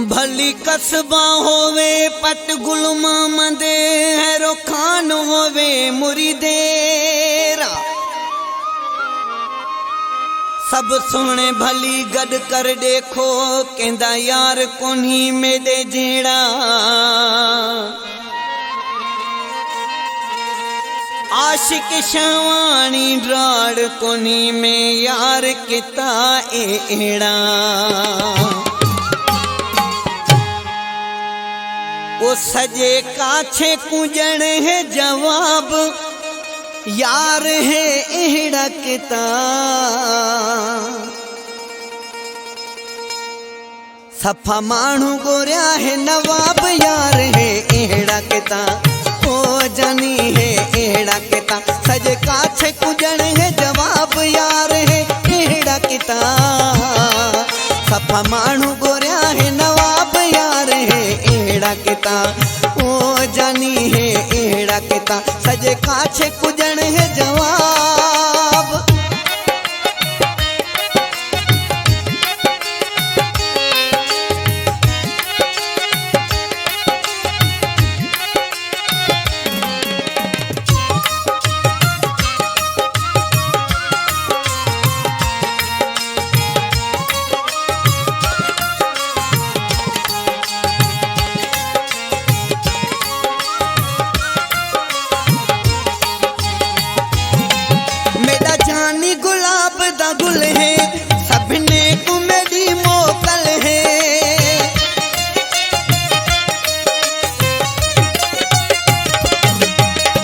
भली कसबा होवे पट गुलमा मंदे है रोखान होवे मुरीदेरा। सब सोने भली गड कर देखो कहंदा यार कोनी मेरे जेड़ा। आशिक शवानी ड्राड़ कोनी में यार किता एड़ा। वो सजे काछे कुजण है जवाब यार है एड़ा किता। सफा मानू गोरिया है नवाब यार है एड़ा किता। ओ जानी है एड़ा किता सजे काछे कुजण है जवाब यार है एड़ा किता। सफा मानू गोरिया है नवाब यार है एड़ा किता। ओ जानी है एड़ा किता सजे काछे कुजण है जवाब। गुलाब दा गुल है सबने को मेरी मोकल है।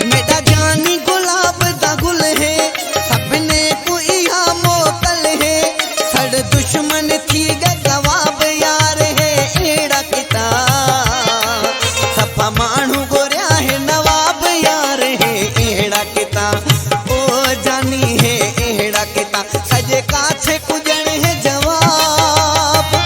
मेरा जानी गुलाब दा गुल है सबने को इहा मोकल है। सड़ दुश्मन थी गवाब यार है एड़ा किता। सफा मानू गोरिया है नवाब यार है एड़ा किता। ओ जानी है एड़ा किता सजे काछे कुजण है जवाब।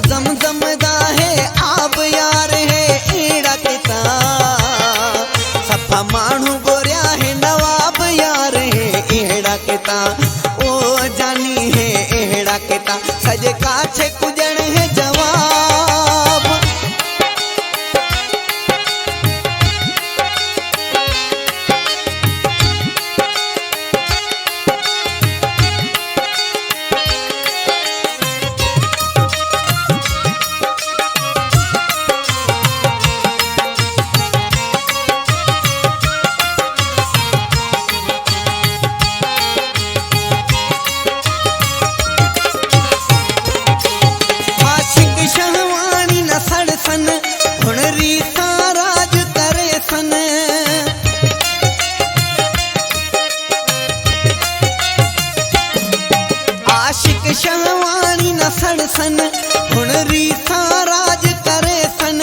जमजम दा है आब यार है एड़ा किता। सफा मानू गोरिया है नवाब यार है एड़ा किता। ओ जानी है एड़ा किता सजे काछे कुजण है जवाब। आशिक शहवानी न सड़ सन हुण रीसा राज करे सन।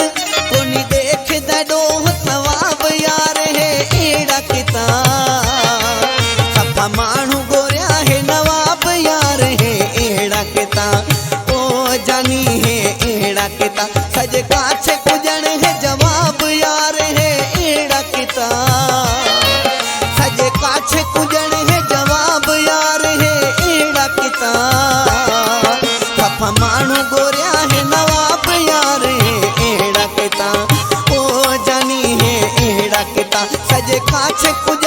कोनी देख दडोह सवाब यार है एड़ा किता। सफा मानू गोरिया है नवाब यार है एड़ा किता। ओ जानी है एड़ा किता सजे काछे कुजण है जवाब यार है एड़ा किता। सजे काछे कुजण है जवाब यार है एड़ा किता। सफा मानू गोरिया है नवाब यार है एड़ा किता। ओ जानी है एड़ा किता सजे काछे कुजण